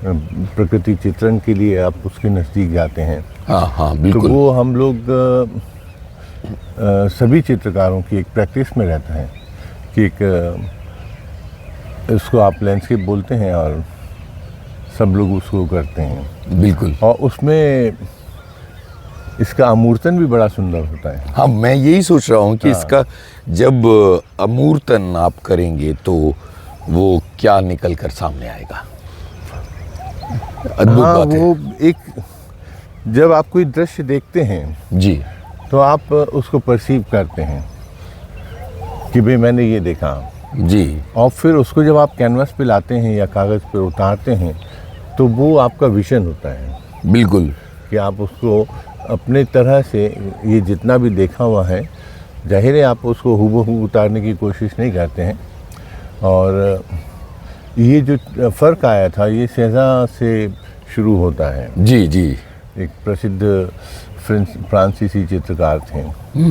प्रकृति चित्रण के लिए आप उसके नज़दीक जाते हैं। हाँ हाँ तो बिल्कुल। वो हम लोग सभी चित्रकारों की एक प्रैक्टिस में रहता है कि एक इसको आप लैंडस्केप बोलते हैं और सब लोग उसको करते हैं। बिल्कुल। और उसमें इसका अमूर्तन भी बड़ा सुंदर होता है। हाँ, मैं यही सोच रहा हूँ कि इसका जब अमूर्तन आप करेंगे तो वो क्या निकल कर सामने आएगा। अद्भुत हाँ, बात है। वो एक जब आप कोई दृश्य देखते हैं जी तो आप उसको परसीव करते हैं कि भाई मैंने ये देखा, जी और फिर उसको जब आप कैनवास पे लाते हैं या कागज़ पे उतारते हैं तो वो आपका विजन होता है बिल्कुल। कि आप उसको अपने तरह से ये जितना भी देखा हुआ है, जाहिर है आप उसको हूबहू उतारने की कोशिश नहीं करते हैं। और ये जो फ़र्क आया था ये सेज़ा से शुरू होता है। जी जी। एक प्रसिद्ध फ्रांसीसी चित्रकार थे,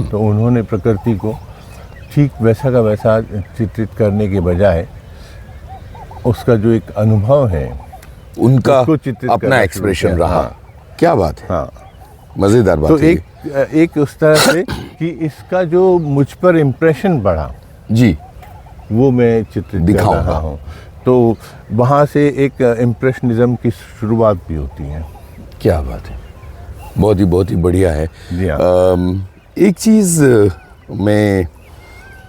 तो उन्होंने प्रकृति को ठीक वैसा का वैसा चित्रित करने के बजाय उसका जो एक अनुभव है उनका उसको चित्रित अपना करना एक्सप्रेशन शुरू किया। रहा। हाँ। क्या बात है, हाँ, मज़ेदार बात तो है ये। एक उस तरह से कि इसका जो मुझ पर इम्प्रेशन बढ़ा जी वो मैं चित्रित कर दिखाऊंगा। रहा हूँ। तो वहाँ से एक इम्प्रेशनिज्म की शुरुआत भी होती है। क्या बात है, बहुत ही बढ़िया है। जी हाँ। एक चीज़ मैं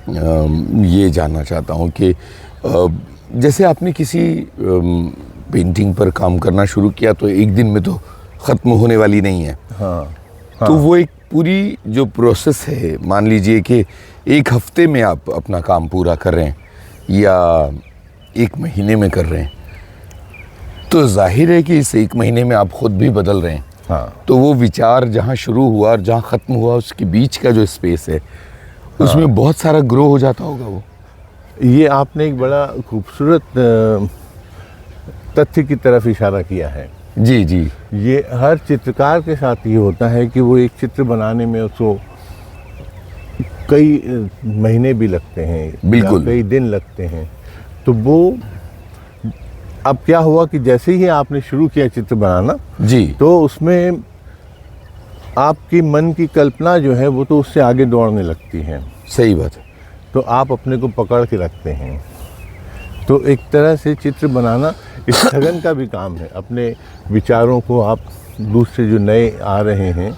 ये जानना चाहता हूँ कि जैसे आपने किसी पेंटिंग पर काम करना शुरू किया तो एक दिन में तो ख़त्म होने वाली नहीं है। हाँ, तो वो एक पूरी जो प्रोसेस है, मान लीजिए कि 1 हफ्ते में आप अपना काम पूरा कर रहे हैं या 1 महीने में कर रहे हैं, तो जाहिर है कि इस 1 महीने में आप खुद भी बदल रहे हैं। हाँ, तो वो विचार जहाँ शुरू हुआ और जहाँ ख़त्म हुआ उसके बीच का जो स्पेस है उसमें बहुत सारा ग्रो हो जाता होगा वो। ये आपने एक बड़ा खूबसूरत तथ्य की तरफ इशारा किया है। जी जी ये हर चित्रकार के साथ ये होता है कि वो एक चित्र बनाने में उसको कई महीने भी लगते हैं, बिल्कुल। या कई दिन लगते हैं। तो वो अब क्या हुआ कि जैसे ही आपने शुरू किया चित्र बनाना, जी तो उसमें आपकी मन की कल्पना जो है वो तो उससे आगे दौड़ने लगती है, सही बात है। तो आप अपने को पकड़ के रखते हैं। तो एक तरह से चित्र बनाना स्थगन का भी काम है। अपने विचारों को आप दूसरे जो नए आ रहे हैं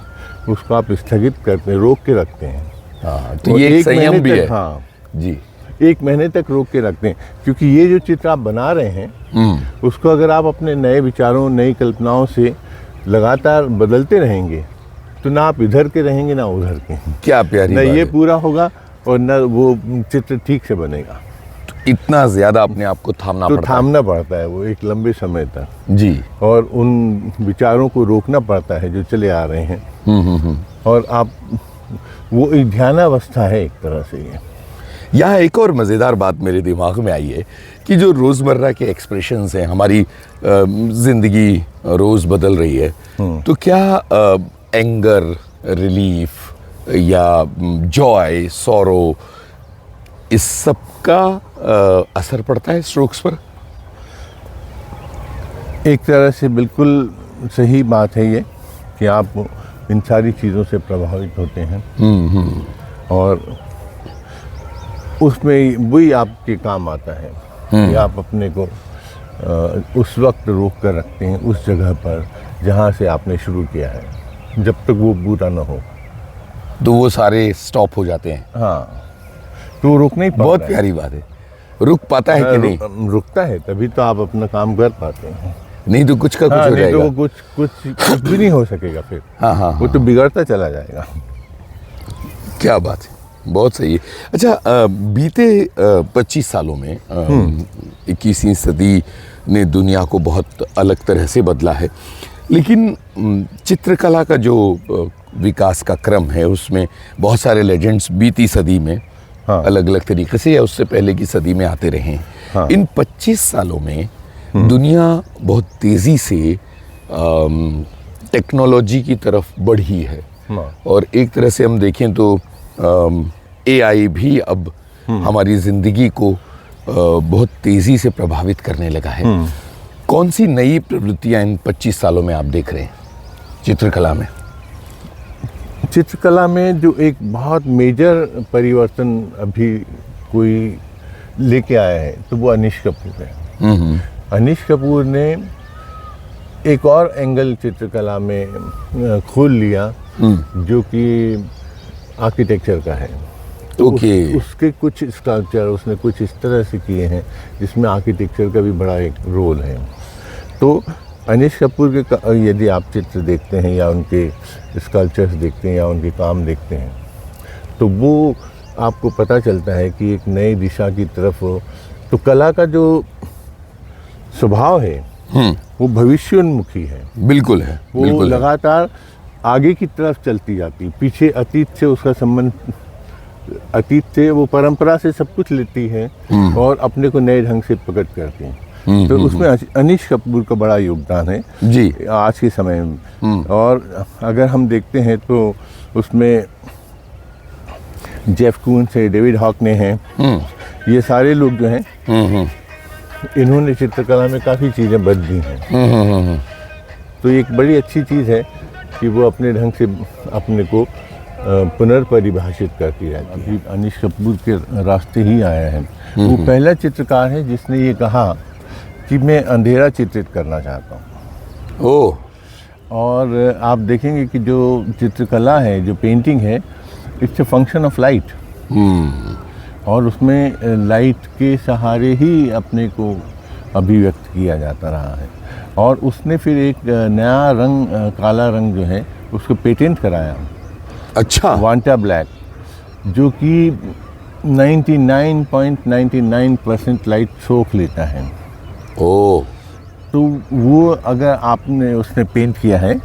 उसको आप स्थगित करते हैं, रोक के रखते हैं। हाँ, तो और ये एक एक संयम महीने भी तक- है। हाँ, जी। 1 महीने तक रोक के रखते हैं, क्योंकि ये जो चित्र आप बना रहे हैं उसको अगर आप अपने नए विचारों, नई कल्पनाओं से लगातार बदलते रहेंगे तो ना आप इधर के रहेंगे ना उधर के, क्या प्यारी ना बात ये है। पूरा होगा और ना वो चित्र ठीक से बनेगा। इतना ज्यादा अपने आप को थामना तो पड़ता है। थामना पड़ता है वो एक लंबे समय तक, जी। और उन विचारों को रोकना पड़ता है जो चले आ रहे हैं। और आप वो एक ध्यानावस्था है एक तरह से ये। यहाँ एक और मज़ेदार बात मेरे दिमाग में आई है कि जो रोज़मर्रा के एक्सप्रेशंस हैं, हमारी ज़िंदगी रोज़ बदल रही है, तो क्या एंगर, रिलीफ या जॉय, सॉरो, इस सब का असर पड़ता है स्ट्रोक्स पर? एक तरह से बिल्कुल सही बात है ये कि आप इन सारी चीज़ों से प्रभावित होते हैं और उसमें वही आपके काम आता है कि आप अपने को उस वक्त रोक कर रखते हैं उस जगह पर जहाँ से आपने शुरू किया है, जब तक वो बुरा ना हो। तो वो सारे स्टॉप हो जाते हैं। हाँ, तो वो रुक नहीं पाता बहुत है। प्यारी बात है। रुक पाता है कि नहीं? रुकता है तभी तो आप अपना काम कर पाते हैं। नहीं तो कुछ का कुछ हाँ, हो नहीं तो जाएगा। वो कुछ भी नहीं हो सकेगा फिर। हाँ, वो तो बिगड़ता चला जाएगा। क्या बात है, बहुत सही है। अच्छा, बीते 25 सालों में 21वीं सदी ने दुनिया को बहुत अलग तरह से बदला है, लेकिन चित्रकला का जो विकास का क्रम है उसमें बहुत सारे लेजेंड्स बीती सदी में अलग अलग तरीके से या उससे पहले की सदी में आते रहे हैं। इन 25 सालों में दुनिया बहुत तेज़ी से टेक्नोलॉजी की तरफ बढ़ी है, और एक तरह से हम देखें तो AI भी अब हमारी ज़िंदगी को बहुत तेज़ी से प्रभावित करने लगा है। कौन सी नई प्रवृत्तियां इन 25 सालों में आप देख रहे हैं चित्रकला में? चित्रकला में जो एक बहुत मेजर परिवर्तन अभी कोई लेके आया है तो वो अनीश कपूर है। अनीश कपूर ने एक और एंगल चित्रकला में खोल लिया जो कि आर्किटेक्चर का है। तो उसके कुछ स्कल्पचर उसने कुछ इस तरह से किए हैं जिसमें आर्किटेक्चर का भी बड़ा एक रोल है। तो अनीश कपूर के यदि आप चित्र देखते हैं या उनके स्कल्पचर्स देखते हैं या उनके काम देखते हैं तो वो आपको पता चलता है कि एक नई दिशा की तरफ तो कला का जो स्वभाव है वो भविष्योन्मुखी है। बिल्कुल है, वो बिल्कुल लगातार आगे की तरफ चलती जाती, पीछे अतीत से उसका संबंध, अतीत से वो परंपरा से सब कुछ लेती है और अपने को नए ढंग से प्रकट करती है। तो उसमें अनीश कपूर का बड़ा योगदान है जी आज के समय में। और अगर हम देखते हैं तो उसमें जेफ कून्स है, डेविड हॉकने हैं, ये सारे लोग जो हैं इन्होंने चित्रकला में काफ़ी चीज़ें बदली हैं। तो एक बड़ी अच्छी चीज़ है कि वो अपने ढंग से अपने को पुनर्परिभाषित करती रहती है। अनीश कपूर के रास्ते ही आया है। वो पहला चित्रकार है जिसने ये कहा कि मैं अंधेरा चित्रित करना चाहता हूँ। ओह, और आप देखेंगे कि जो चित्रकला है, जो पेंटिंग है, it's a function of light. और उसमें लाइट के सहारे ही अपने को अभिव्यक्त किया जाता रहा है। और उसने फिर एक नया रंग, काला रंग जो है उसको पेटेंट कराया। अच्छा, वांटा ब्लैक, जो कि 99.99% लाइट सोख लेता है। ओह, तो वो अगर आपने उसने पेंट किया है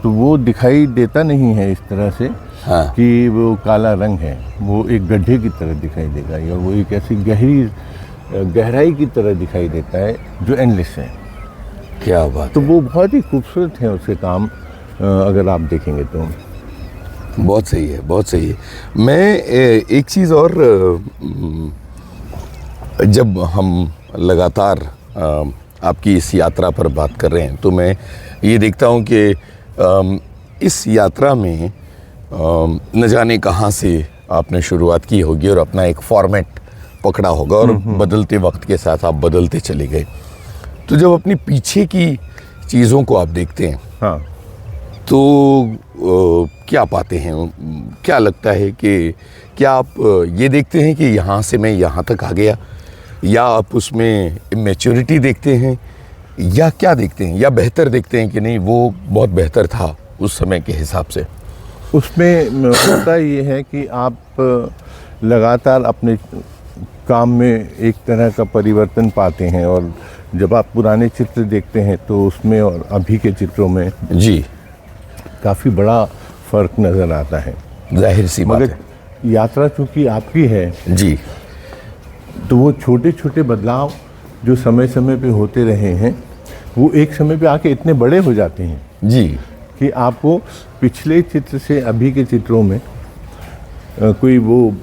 तो वो दिखाई देता नहीं है इस तरह से कि वो काला रंग है, वो एक गड्ढे की तरह दिखाई देगा या वो एक ऐसी गहराई की तरह दिखाई देता है जो एंडलेस है। क्या बात तो वो बहुत ही खूबसूरत है उसके काम, अगर आप देखेंगे तो। बहुत सही है, बहुत सही है। मैं एक चीज़ और, जब हम लगातार आपकी इस यात्रा पर बात कर रहे हैं तो मैं ये देखता हूँ कि इस यात्रा में न जाने कहाँ से आपने शुरुआत की होगी और अपना एक फॉर्मेट पकड़ा होगा और बदलते वक्त के साथ आप बदलते चले गए। तो जब अपनी पीछे की चीज़ों को आप देखते हैं, हाँ, तो क्या पाते हैं? क्या लगता है कि क्या आप ये देखते हैं कि यहाँ से मैं यहाँ तक आ गया, या आप उसमें मैच्योरिटी देखते हैं, या क्या देखते हैं, या बेहतर देखते हैं कि नहीं वो बहुत बेहतर था उस समय के हिसाब से? उसमें होता ये है कि आप लगातार अपने काम में एक तरह का परिवर्तन पाते हैं, और जब आप पुराने चित्र देखते हैं तो उसमें और अभी के चित्रों में जी, काफ़ी बड़ा फ़र्क नज़र आता है। जाहिर सी बात मगर है। यात्रा चूँकि आपकी है, जी, तो वो छोटे छोटे बदलाव जो समय समय पे होते रहे हैं, वो एक समय पे आके इतने बड़े हो जाते हैं जी, कि आपको पिछले चित्र से अभी के चित्रों में कोई वो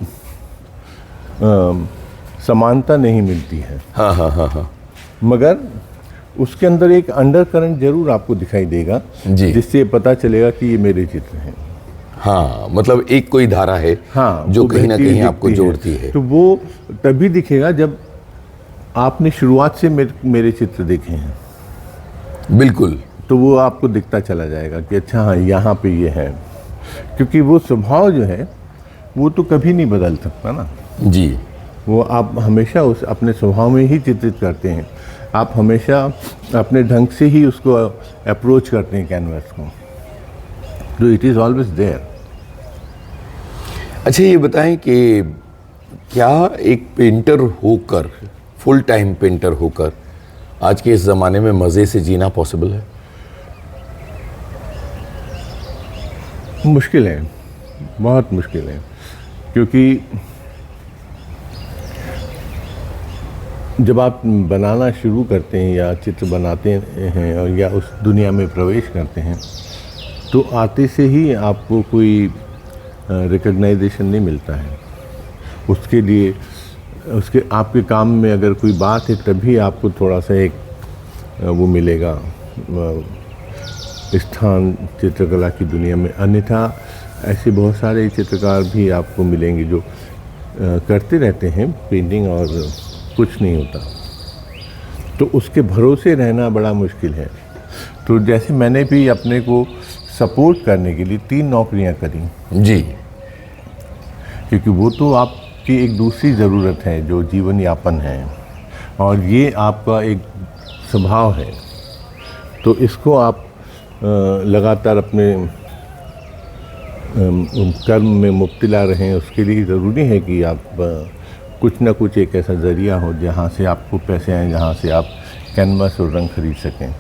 समानता नहीं मिलती है। हाँ हाँ हाँ हाँ, मगर उसके अंदर एक अंडर करंट जरूर आपको दिखाई देगा, जी। जिससे पता चलेगा कि ये मेरे चित्र हैं। हाँ, मतलब एक कोई धारा है, हाँ, जो वो कहीं ना बहती कहीं आपको दिखती जोड़ती है। तो वो तभी दिखेगा जब आपने शुरुआत से मेरे चित्र देखे हैं, बिल्कुल। तो वो आपको दिखता चला जाएगा कि अच्छा हाँ, यहाँ पे ये है। क्योंकि वो स्वभाव जो है वो तो कभी नहीं बदल सकता ना। जी, वो आप हमेशा उस अपने स्वभाव में ही चित्रित करते हैं, आप हमेशा अपने ढंग से ही उसको अप्रोच करते हैं कैनवास को, तो इट इज़ ऑलवेज देयर। अच्छा ये बताएं कि क्या एक पेंटर होकर, फुल टाइम पेंटर होकर, आज के इस ज़माने में मज़े से जीना पॉसिबल है? मुश्किल है, बहुत मुश्किल है, क्योंकि जब आप बनाना शुरू करते हैं या चित्र बनाते हैं और या उस दुनिया में प्रवेश करते हैं, तो आते से ही आपको कोई रिकग्नाइजेशन नहीं मिलता है। उसके लिए उसके आपके काम में अगर कोई बात है, तभी आपको थोड़ा सा एक वो मिलेगा स्थान चित्रकला की दुनिया में। अन्यथा ऐसे बहुत सारे चित्रकार भी आपको मिलेंगे जो करते रहते हैं पेंटिंग और कुछ नहीं होता, तो उसके भरोसे रहना बड़ा मुश्किल है। तो जैसे मैंने भी अपने को सपोर्ट करने के लिए 3 नौकरियां करी जी, क्योंकि वो तो आपकी एक दूसरी ज़रूरत है जो जीवन यापन है, और ये आपका एक स्वभाव है। तो इसको आप लगातार अपने कर्म में मुब्तला रहें। उसके लिए ज़रूरी है कि आप कुछ ना कुछ एक ऐसा ज़रिया हो जहाँ से आपको पैसे आएँ, जहाँ से आप कैनवास और रंग खरीद सकें।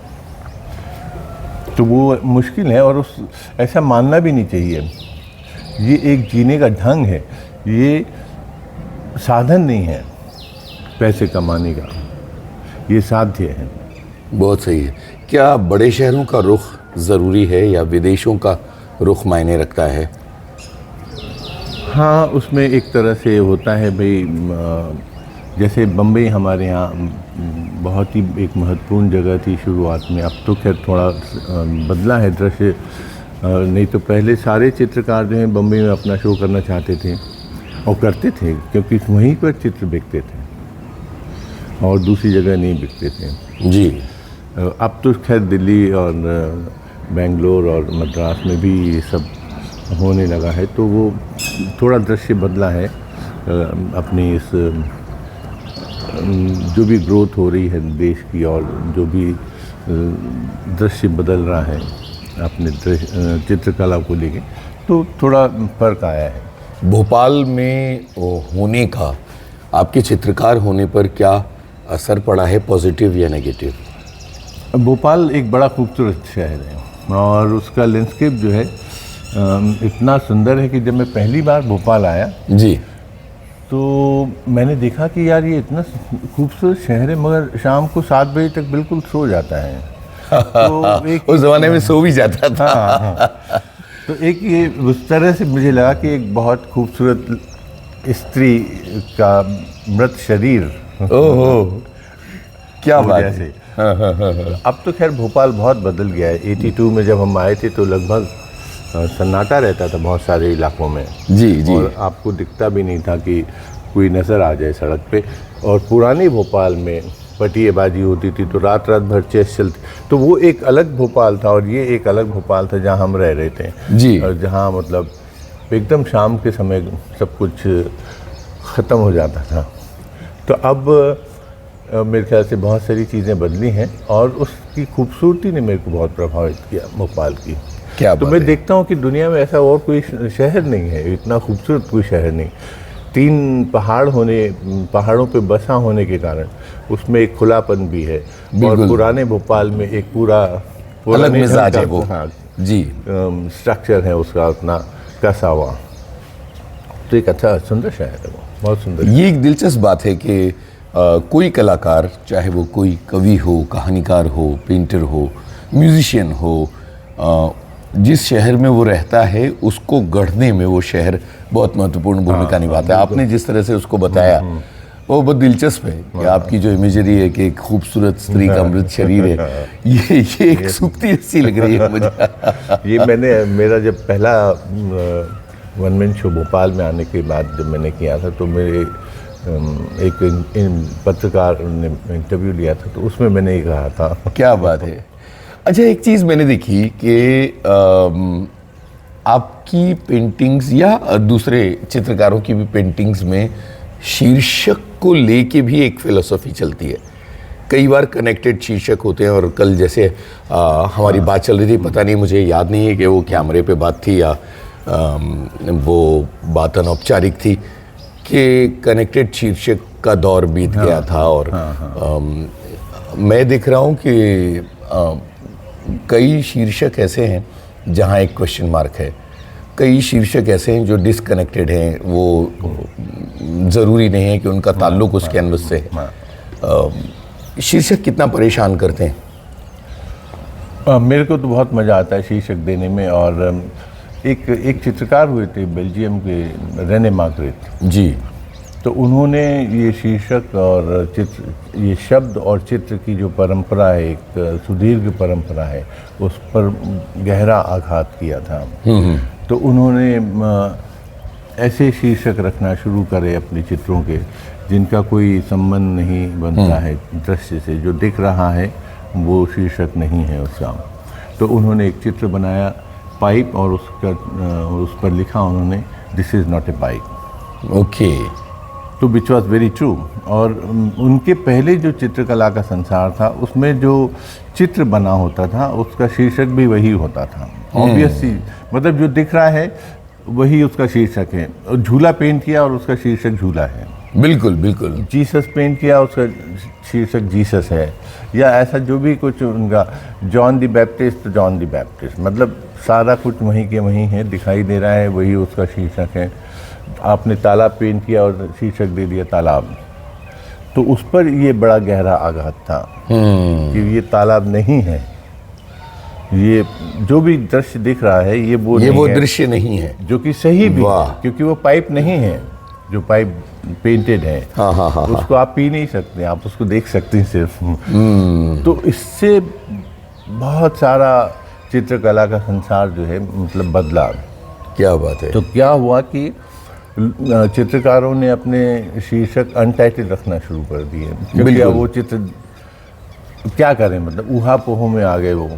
तो वो मुश्किल है, और उस ऐसा मानना भी नहीं चाहिए। ये एक जीने का ढंग है, ये साधन नहीं है पैसे कमाने का, ये साध्य है। बहुत सही है। क्या बड़े शहरों का रुख ज़रूरी है या विदेशों का रुख मायने रखता है? हाँ, उसमें एक तरह से होता है भाई, जैसे बम्बई हमारे यहाँ बहुत ही एक महत्वपूर्ण जगह थी शुरुआत में। अब तो खैर थोड़ा बदला है दृश्य, नहीं तो पहले सारे चित्रकार जो हैं बम्बई में अपना शो करना चाहते थे और करते थे, क्योंकि वहीं पर चित्र बिकते थे और दूसरी जगह नहीं बिकते थे। जी, अब तो खैर दिल्ली और बेंगलोर और मद्रास में भी ये सब होने लगा है, तो वो थोड़ा दृश्य बदला है। अपनी इस जो भी ग्रोथ हो रही है देश की, और जो भी दृश्य बदल रहा है अपने चित्रकला को लेके, तो थोड़ा फर्क आया है। भोपाल में होने का आपके चित्रकार होने पर क्या असर पड़ा है, पॉजिटिव या नेगेटिव? भोपाल एक बड़ा खूबसूरत शहर है, और उसका लैंडस्केप जो है इतना सुंदर है कि जब मैं पहली बार भोपाल आया जी, तो मैंने देखा कि यार ये इतना खूबसूरत शहर है, मगर शाम को 7 बजे तक बिल्कुल सो जाता है। तो एक उस ज़माने में सो भी जाता था। हाँ। तो एक ये उस तरह से मुझे लगा कि एक बहुत खूबसूरत स्त्री का मृत शरीर। ओहो, क्या बात है। जैसे अब तो खैर भोपाल बहुत बदल गया है। 82 में जब हम आए थे तो लगभग सन्नाटा रहता था बहुत सारे इलाकों में। जी जी। और आपको दिखता भी नहीं था कि कोई नज़र आ जाए सड़क पे। और पुरानी भोपाल में पटिएबाजी होती थी तो रात रात भर चेस चलती, तो वो एक अलग भोपाल था और ये एक अलग भोपाल था जहाँ हम रह रहे थे जी। और जहाँ मतलब एकदम शाम के समय सब कुछ ख़त्म हो जाता था। तो अब मेरे ख्याल से बहुत सारी चीज़ें बदली हैं और उसकी खूबसूरती ने मेरे को बहुत प्रभावित किया भोपाल की। क्या तो बात मैं है। देखता हूँ कि दुनिया में ऐसा और कोई शहर नहीं है, इतना खूबसूरत कोई शहर नहीं। 3 पहाड़ होने, पहाड़ों पे बसा होने के कारण उसमें एक खुलापन भी है। और बिल्कुल। पुराने भोपाल में एक पूरा अलग पुराने मिजाज ढंग है का, वो। हाँ, जी। स्ट्रक्चर है उसका उतना कसा हुआ। तो एक अच्छा सुंदर शहर है वो, बहुत सुंदर। ये एक दिलचस्प बात है कि कोई कलाकार, चाहे वो कोई कवि हो, कहानीकार हो, पेंटर हो, म्यूजिशियन हो, जिस शहर में वो रहता है उसको गढ़ने में वो शहर बहुत महत्वपूर्ण भूमिका निभाता है। आपने जिस तरह से उसको बताया वो बहुत दिलचस्प है कि आपकी जो इमेजरी है कि एक खूबसूरत स्त्री का मृत शरीर है, ये एक सूक्ति सी लग रही है मुझे। ये मेरा जब पहला वन मैन शो भोपाल में आने के बाद जब मैंने किया था तो मेरे एक पत्रकार ने इंटरव्यू लिया था तो उसमें मैंने ये कहा था। क्या बात है। अच्छा, एक चीज़ मैंने देखी कि आपकी पेंटिंग्स या दूसरे चित्रकारों की भी पेंटिंग्स में शीर्षक को लेके भी एक फिलॉसफी चलती है। कई बार कनेक्टेड शीर्षक होते हैं और कल जैसे हमारी बात चल रही थी, पता नहीं मुझे याद नहीं है कि वो कैमरे पे बात थी या वो बात अनौपचारिक थी कि कनेक्टेड शीर्षक का दौर बीत गया था। और मैं देख रहा हूँ कि कई शीर्षक ऐसे हैं जहाँ एक क्वेश्चन मार्क है, कई शीर्षक ऐसे हैं जो डिसकनेक्टेड हैं, वो ज़रूरी नहीं है कि उनका ताल्लुक उस कैनवस से है। शीर्षक कितना परेशान करते हैं? मेरे को तो बहुत मज़ा आता है शीर्षक देने में। और एक चित्रकार हुए थे बेल्जियम के, रेने मार्गरेट जी। तो उन्होंने ये शीर्षक और चित्र, ये शब्द और चित्र की जो परंपरा है, एक सुदीर्घ परंपरा है, उस पर गहरा आघात किया था। तो उन्होंने ऐसे शीर्षक रखना शुरू करे अपने चित्रों के जिनका कोई संबंध नहीं बनता है दृश्य से, जो दिख रहा है वो शीर्षक नहीं है उसका। तो उन्होंने एक चित्र बनाया पाइप और उसका उस पर लिखा उन्होंने, this is not a pipe. Okay. तो विच वॉज वेरी ट्रू। और उनके पहले जो चित्रकला का संसार था उसमें जो चित्र बना होता था उसका शीर्षक भी वही होता था। ऑब्वियसली, मतलब जो दिख रहा है वही उसका शीर्षक है। और झूला पेंट किया और उसका शीर्षक झूला है। बिल्कुल बिल्कुल। जीसस पेंट किया, उसका शीर्षक जीसस है। या ऐसा जो भी कुछ उनका, जॉन द बैप्टिस्ट तो जॉन द बैप्टिस्ट, मतलब सारा कुछ वहीं के वहीं है, दिखाई दे रहा है, वही उसका शीर्षक है। आपने तालाब पेंट किया और शीर्षक दे दिया तालाब, तो उस पर ये बड़ा गहरा आघात था कि ये तालाब नहीं है, ये जो भी दृश्य दिख रहा है ये वो दृश्य नहीं है, जो कि सही भी है, क्योंकि वो पाइप नहीं है जो पाइप पेंटेड है। हाँ, उसको आप पी नहीं सकते, आप उसको देख सकते हैं सिर्फ। तो इससे बहुत सारा चित्रकला का संसार जो है मतलब बदला। क्या बात है। तो क्या हुआ कि चित्रकारों ने अपने शीर्षक अनटाइटल रखना शुरू कर दिए, क्योंकि अब वो चित्र क्या करें, मतलब ऊहा-पोह में आ गए वो।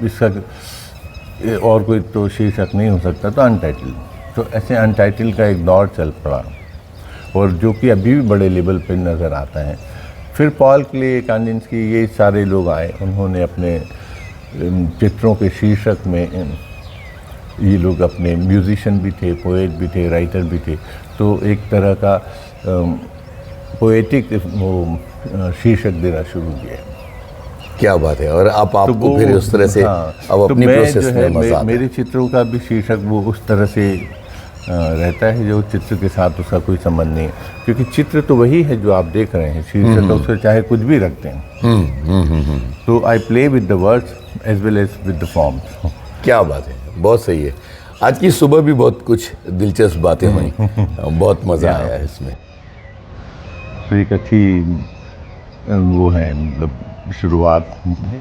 इसका और कोई तो शीर्षक नहीं हो सकता, तो अनटाइटल। तो ऐसे अनटाइटल का एक दौर चल पड़ा और जो कि अभी भी बड़े लेवल पे नज़र आता है। फिर पॉल क्ले, कांडिंस्की, ये सारे लोग आए, उन्होंने अपने चित्रों के शीर्षक में, ये लोग अपने म्यूजिशियन भी थे, पोएट भी थे, राइटर भी थे, तो एक तरह का पोएटिक वो शीर्षक देना शुरू किया। क्या बात है। और आपको तो फिर उस तरह से अब अपनी प्रोसेस में मजा आता है। मेरे चित्रों का भी शीर्षक वो उस तरह से रहता है जो चित्र के साथ उसका कोई संबंध नहीं है, क्योंकि चित्र तो वही है जो आप देख रहे हैं, शीर्षक उससे चाहे कुछ भी रखते हैं। तो I play with the words as well as with the forms. क्या बात है, बहुत सही है। आज की सुबह भी बहुत कुछ दिलचस्प बातें हुई, बहुत मज़ा आया है इसमें। तो एक अच्छी वो है मतलब शुरुआत है।